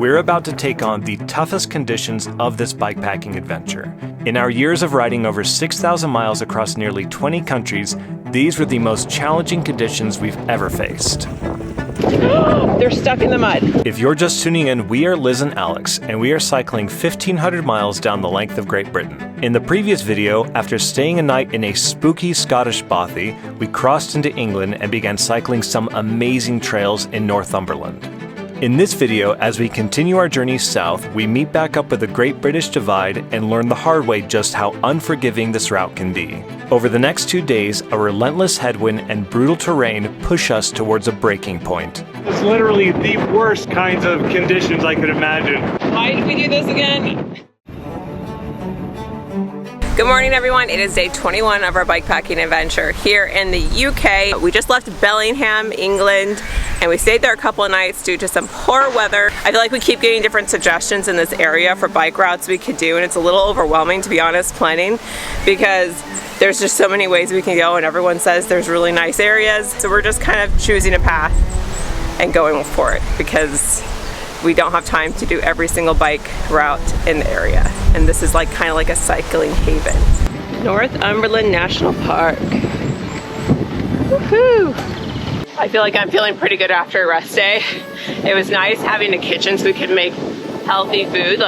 we're about to take on the toughest conditions of this bikepacking adventure. In our years of riding over 6,000 miles across nearly 20 countries, these were the most challenging conditions we've ever faced. They're stuck in the mud. If you're just tuning in, we are Liz and Alex, and we are cycling 1,500 miles down the length of Great Britain. In the previous video, after staying a night in a spooky Scottish bothy, we crossed into England and began cycling some amazing trails in Northumberland. In this video, as we continue our journey south, we meet back up with the Great British Divide and learn the hard way just how unforgiving this route can be. Over the next 2 days, a relentless headwind and brutal terrain push us towards a breaking point. It's literally the worst kinds of conditions I could imagine. Why did we do this again? Good morning, everyone. It is day 21 of our bikepacking adventure here in the UK. We just left Bellingham, England, and we stayed there a couple of nights due to some poor weather. I feel like we keep getting different suggestions in this area for bike routes we could do, and it's a little overwhelming, to be honest, planning, because there's just so many ways we can go, and everyone says there's really nice areas. So we're just kind of choosing a path and going for it, because we don't have time to do every single bike route in the area. And this is kind of like a cycling haven. Northumberland National Park. Woohoo! I feel like I'm feeling pretty good after a rest day. It was nice having a kitchen so we could make healthy food.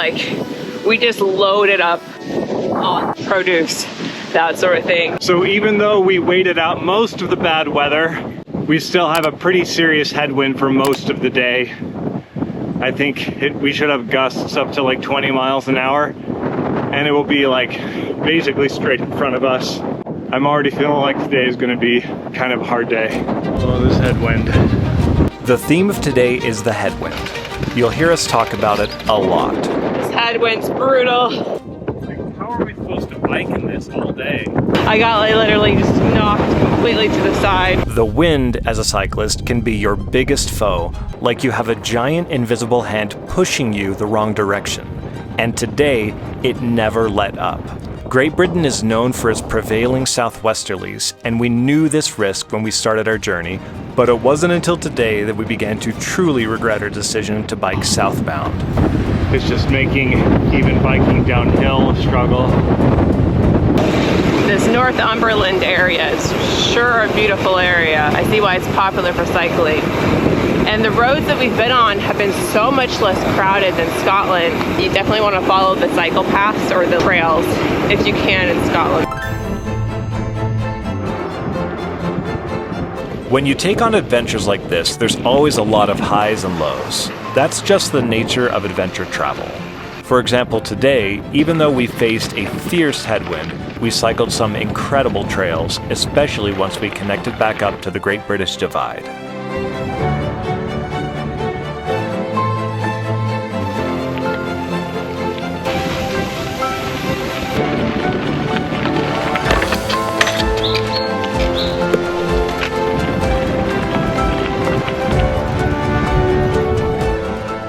We just loaded up on produce, that sort of thing. So even though we waited out most of the bad weather, we still have a pretty serious headwind for most of the day. I think we should have gusts up to 20 miles an hour, and it will be basically straight in front of us. I'm already feeling like today is going to be kind of a hard day. Oh, this headwind. The theme of today is the headwind. You'll hear us talk about it a lot. This headwind's brutal. How are we supposed to bike in this all day? I got literally just knocked completely to the side. The wind, as a cyclist, can be your biggest foe, like you have a giant invisible hand pushing you the wrong direction. And today, it never let up. Great Britain is known for its prevailing southwesterlies, and we knew this risk when we started our journey, but it wasn't until today that we began to truly regret our decision to bike southbound. It's just making even biking downhill a struggle. This Northumberland area is sure a beautiful area. I see why it's popular for cycling. And the roads that we've been on have been so much less crowded than Scotland. You definitely want to follow the cycle paths or the trails if you can in Scotland. When you take on adventures like this, there's always a lot of highs and lows. That's just the nature of adventure travel. For example, today, even though we faced a fierce headwind, we cycled some incredible trails, especially once we connected back up to the Great British Divide.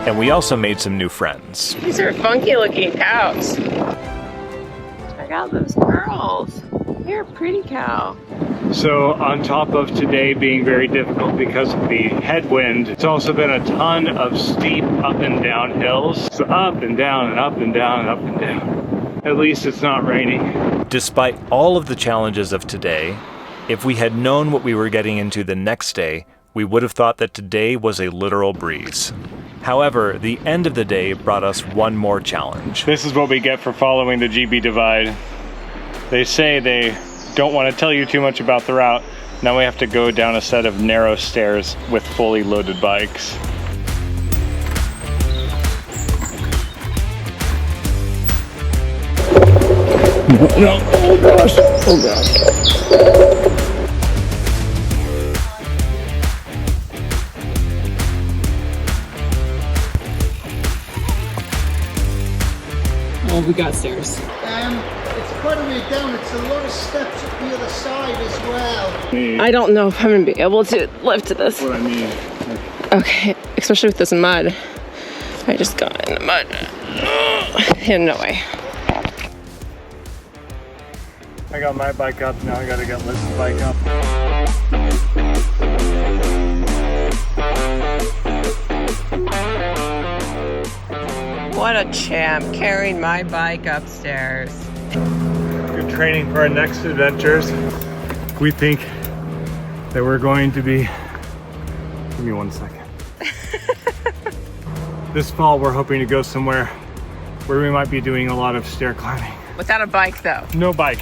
And we also made some new friends. These are funky looking cows. Check out those curls. You're a pretty cow. So on top of today being very difficult because of the headwind, it's also been a ton of steep up and down hills. So up and down and up and down and up and down. At least it's not raining. Despite all of the challenges of today, if we had known what we were getting into the next day, we would have thought that today was a literal breeze. However, the end of the day brought us one more challenge. This is what we get for following the GB Divide. They say they don't want to tell you too much about the route. Now we have to go down a set of narrow stairs with fully loaded bikes. No, oh gosh, oh gosh. Oh, we got stairs. It's quite a way down. It's a lot of steps up the other side as well. I don't know if I'm gonna be able to lift this. What I mean. Okay, especially with this mud. I just got in the mud. And no way. I got my bike up, now I gotta get Liz's bike up. What a champ, carrying my bike upstairs. Good training for our next adventures. We think that we're going to be, give me 1 second. This fall we're hoping to go somewhere where we might be doing a lot of stair climbing. Without a bike though. No bike.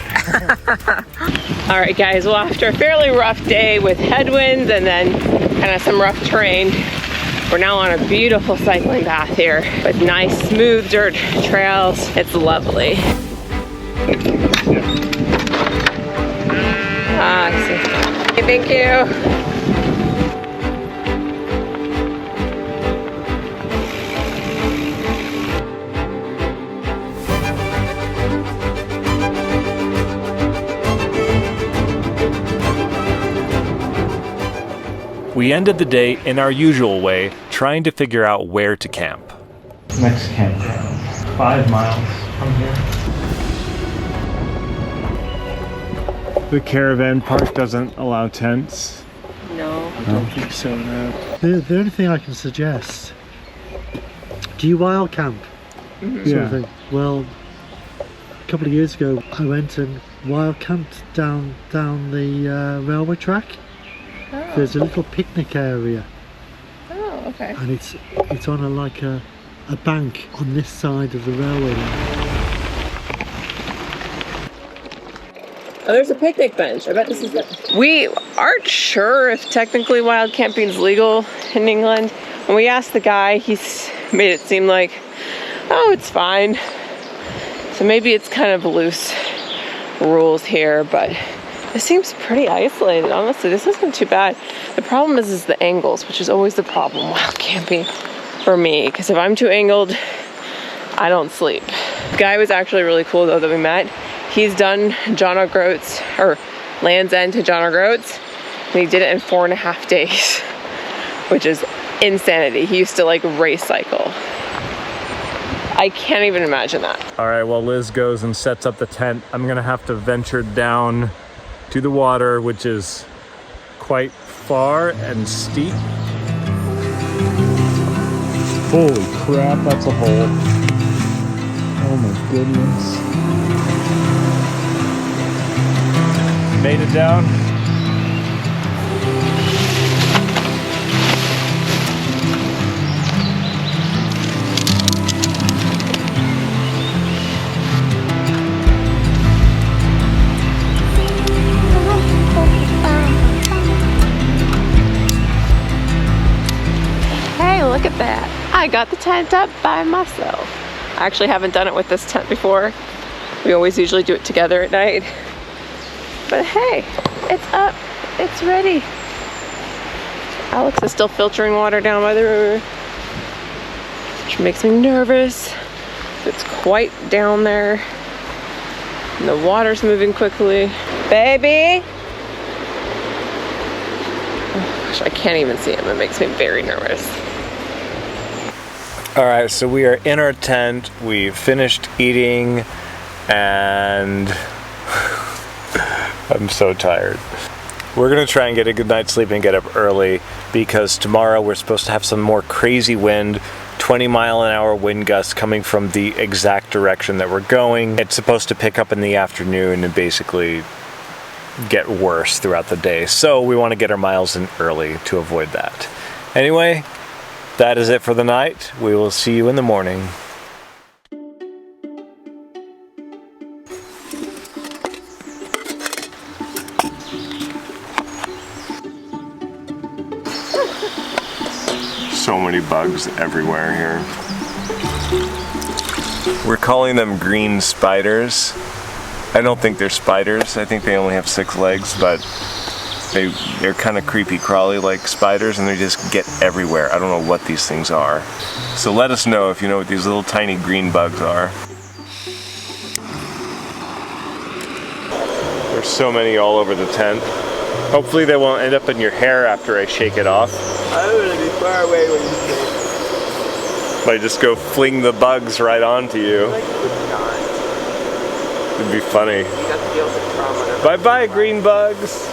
All right guys, well after a fairly rough day with headwinds and then kind of some rough terrain, we're now on a beautiful cycling path here with nice smooth dirt trails. It's lovely. Ah, I see. Okay, thank you. We ended the day in our usual way, trying to figure out where to camp. Next campground, 5 miles from here. The caravan park doesn't allow tents. No. I don't think so, no. The only thing I can suggest, do you wild camp? Mm-hmm. Sort of thing. Well, a couple of years ago I went and wild camped down the railway track. Oh. There's a little picnic area. Oh, okay. And it's on a bank on this side of the railway line. Oh, there's a picnic bench. I bet this is it. We aren't sure if technically wild camping is legal in England. When we asked the guy, he's made it seem like, oh, it's fine. So maybe it's kind of loose rules here, but this seems pretty isolated, honestly. This isn't too bad. The problem is the angles, which is always the problem wild camping for me, because if I'm too angled, I don't sleep. The guy was actually really cool though that we met. He's done John O'Groats, or Land's End to John O'Groats, and he did it in 4.5 days, which is insanity. He used to race cycle. I can't even imagine that. All right, well, Liz goes and sets up the tent. I'm gonna have to venture down to the water, which is quite far and steep. Holy crap, that's a hole. Oh my goodness. Made it down. Look at that. I got the tent up by myself. I actually haven't done it with this tent before. We always usually do it together at night. But hey, it's up. It's ready. Alex is still filtering water down by the river, which makes me nervous. It's quite down there. And the water's moving quickly. Baby! Oh gosh, I can't even see him. It makes me very nervous. All right, so we are in our tent. We finished eating and I'm so tired. We're gonna try and get a good night's sleep and get up early because tomorrow we're supposed to have some more crazy wind, 20-mile-an-hour wind gusts coming from the exact direction that we're going. It's supposed to pick up in the afternoon and basically get worse throughout the day. So we wanna get our miles in early to avoid that. Anyway, that is it for the night. We will see you in the morning. So many bugs everywhere here. We're calling them green spiders. I don't think they're spiders. I think they only have 6 legs, but they're kind of creepy crawly like spiders, and they just get everywhere. I don't know what these things are. So let us know if you know what these little tiny green bugs are. There's so many all over the tent. Hopefully they won't end up in your hair after I shake it off. I'm gonna be far away when you say. Might just go fling the bugs right onto you. Like you would not. It'd be funny. You got to deal with the trauma. Bye bye, green bugs.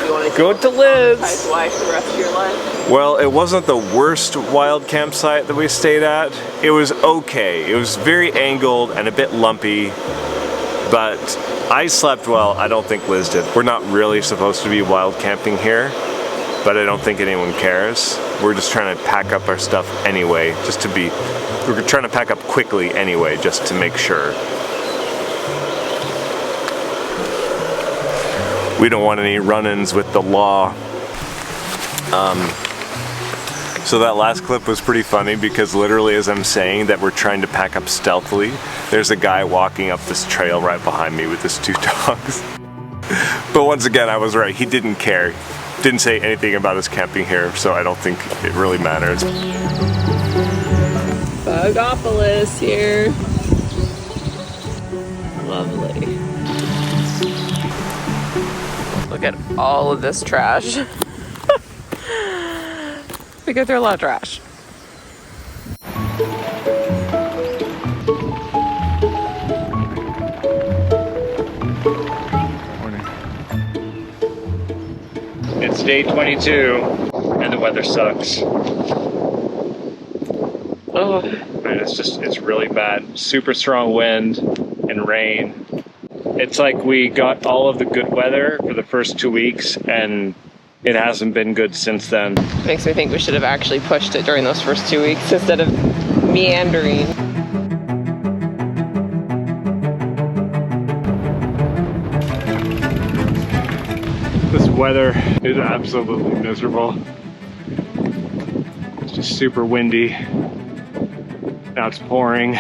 You want to Go to Liz. Why for the rest of your life? Well, it wasn't the worst wild campsite that we stayed at. It was okay. It was very angled and a bit lumpy, but I slept well. I don't think Liz did. We're not really supposed to be wild camping here, but I don't think anyone cares. We're just trying to pack up our stuff anyway, we're trying to pack up quickly anyway, just to make sure. We don't want any run-ins with the law. So that last clip was pretty funny because literally as I'm saying that we're trying to pack up stealthily, there's a guy walking up this trail right behind me with his 2 dogs. But once again, I was right, he didn't care. Didn't say anything about us camping here, so I don't think it really matters. Bugopolis here. Lovely. Look at all of this trash. We go through a lot of trash. It's day 22 and the weather sucks. Oh. And it's really bad. Super strong wind and rain. It's like we got all of the good weather for the first 2 weeks and it hasn't been good since then. Makes me think we should have actually pushed it during those first 2 weeks instead of meandering. This weather is absolutely miserable. It's just super windy. Now it's pouring.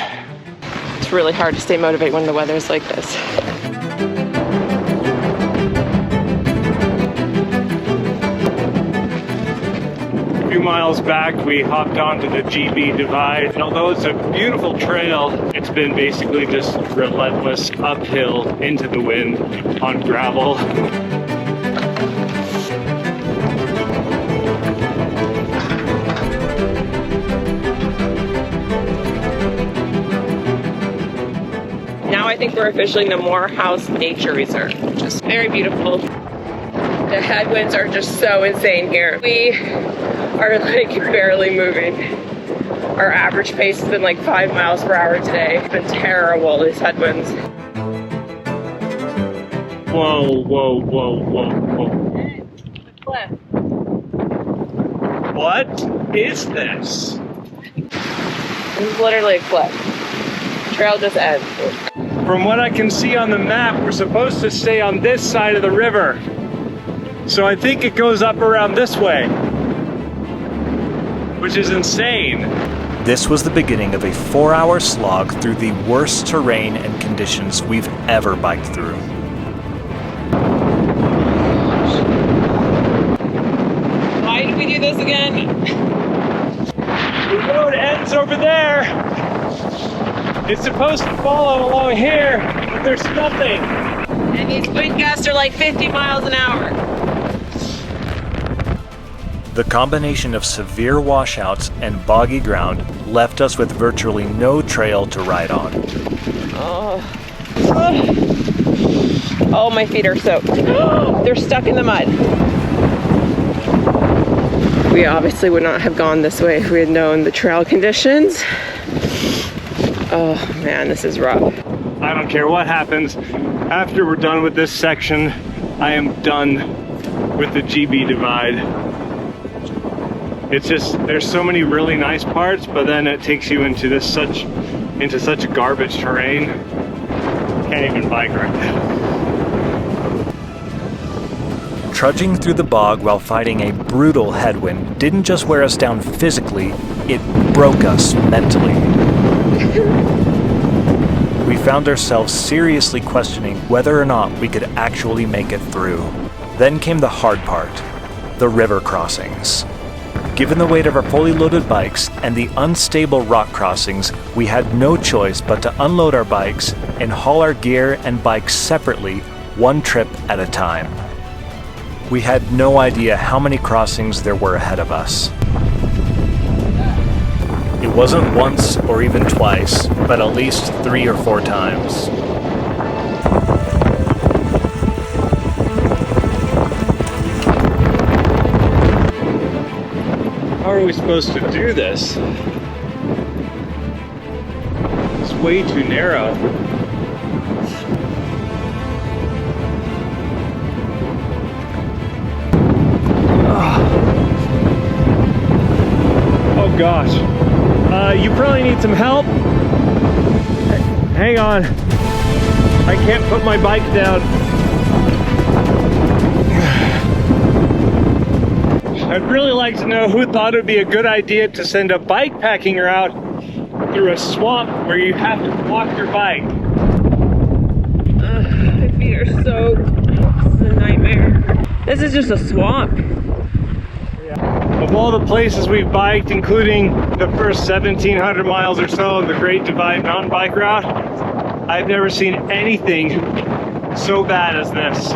It's really hard to stay motivated when the weather's like this. A few miles back, we hopped onto the GB Divide. And although it's a beautiful trail, it's been basically just relentless uphill into the wind on gravel. Now I think we're officially in the Morehouse Nature Reserve, which is very beautiful. The headwinds are just so insane here. We are like barely moving. Our average pace has been like 5 miles per hour today. It's been terrible, these headwinds. Whoa, whoa, whoa, whoa, whoa. Cliff. What is this? This is literally a cliff. Trail just ends. From what I can see on the map, we're supposed to stay on this side of the river. So I think it goes up around this way, which is insane. This was the beginning of a 4-hour slog through the worst terrain and conditions we've ever biked through. Why did we do this again? The road ends over there. It's supposed to follow along here, but there's nothing. And these wind gusts are like 50 miles an hour. The combination of severe washouts and boggy ground left us with virtually no trail to ride on. Oh, my feet are soaked. They're stuck in the mud. We obviously would not have gone this way if we had known the trail conditions. Oh man, this is rough. I don't care what happens. After we're done with this section, I am done with the GB Divide. It's just, there's so many really nice parts, but then it takes you into such garbage terrain. Can't even bike right now. Trudging through the bog while fighting a brutal headwind didn't just wear us down physically, it broke us mentally. We found ourselves seriously questioning whether or not we could actually make it through. Then came the hard part, the river crossings. Given the weight of our fully loaded bikes and the unstable rock crossings, we had no choice but to unload our bikes and haul our gear and bikes separately, one trip at a time. We had no idea how many crossings there were ahead of us. It wasn't once or even twice, but at least 3 or 4 times. are we supposed to do this? It's way too narrow. Oh gosh. You probably need some help. Hang on. I can't put my bike down. I'd really like to know who thought it would be a good idea to send a bikepacking route through a swamp where you have to walk your bike. My feet are soaked. This is a nightmare. This is just a swamp. Of all the places we've biked, including the first 1,700 miles or so of the Great Divide mountain bike route, I've never seen anything so bad as this.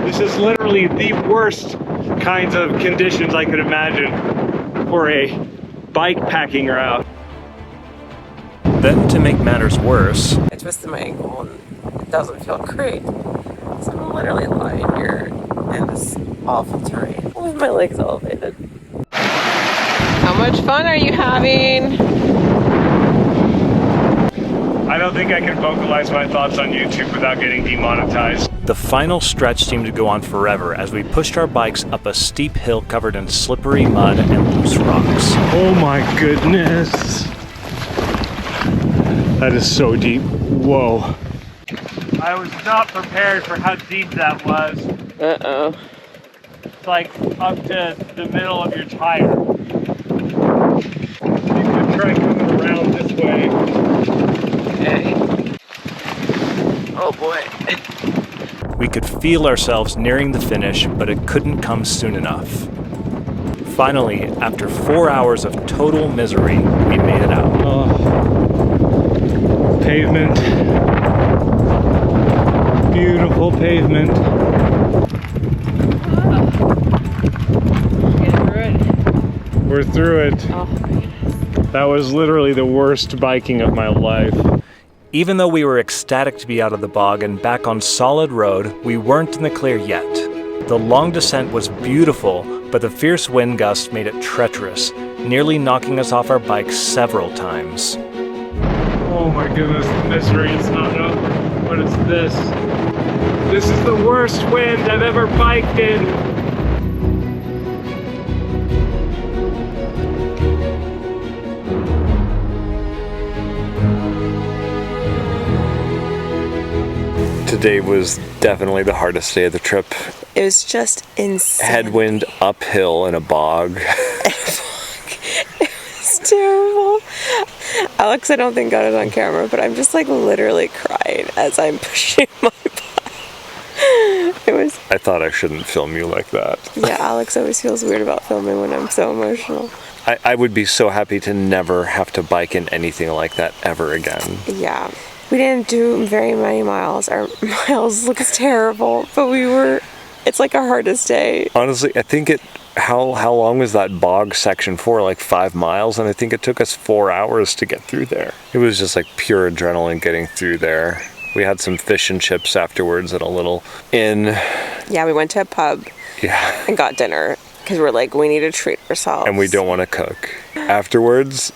This is literally the worst kinds of conditions I could imagine for a bike-packing route. Then, to make matters worse, I twisted my ankle and it doesn't feel great. So I'm literally lying here in this awful terrain with my legs elevated. How much fun are you having? I don't think I can vocalize my thoughts on YouTube without getting demonetized. the final stretch seemed to go on forever as we pushed our bikes up a steep hill covered in slippery mud and loose rocks. Oh my goodness. That is so deep. Whoa. I was not prepared for how deep that was. Uh-oh. It's like up to the middle of your tire. You could try coming around this way. Okay. Oh boy. We could feel ourselves nearing the finish, but it couldn't come soon enough. Finally, after 4 hours of total misery, we made it out. Oh. Pavement. Beautiful pavement. We're through it. Oh my goodness. That was literally the worst biking of my life. Even though we were ecstatic to be out of the bog and back on solid road, we weren't in the clear yet. The long descent was beautiful, but the fierce wind gusts made it treacherous, nearly knocking us off our bikes several times. Oh my goodness, the misery is not over. What is this? This is the worst wind I've ever biked in. Today was definitely the hardest day of the trip. It was just insane. Headwind uphill in a bog. It was terrible. Alex, I don't think got it on camera, but I'm just like literally crying as I'm pushing my bike. It was... I thought I shouldn't film you like that. Yeah, Alex always feels weird about filming when I'm so emotional. I would be so happy to never have to bike in anything like that ever again. Yeah. We didn't do very many miles. Our miles look terrible, but we were... It's like our hardest day. Honestly, I think how long was that bog section for? Like 5 miles, and I think it took us 4 hours to get through there. It was just like pure adrenaline getting through there. We had some fish and chips afterwards at a little inn. Yeah, we went to a pub and got dinner because we're like, we need to treat ourselves. And we don't want to cook. Afterwards,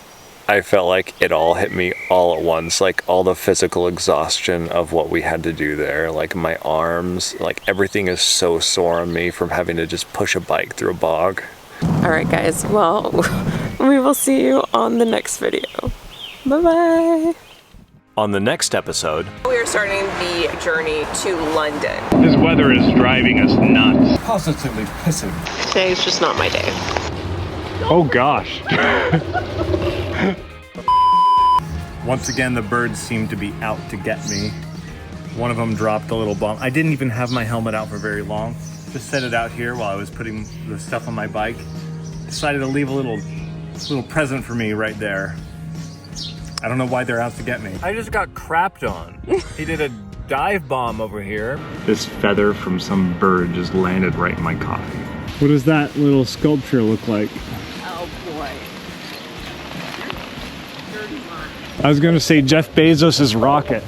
I felt like it all hit me all at once, like all the physical exhaustion of what we had to do there, like my arms, like everything is so sore on me from having to just push a bike through a bog. All right, guys, well, we will see you on the next video. Bye-bye. On the next episode, We are starting the journey to London. This weather is driving us nuts. positively pissing. Today is just not my day. Oh gosh. Once again, the birds seem to be out to get me. One of them dropped a little bomb. I didn't even have my helmet out for very long. Just set it out here while I was putting the stuff on my bike. Decided to leave a little present for me right there. I don't know why they're out to get me. I just got crapped on. He did a dive bomb over here. This feather from some bird just landed right in my coffee. What does that little sculpture look like? Oh boy. I was gonna say Jeff Bezos' rocket.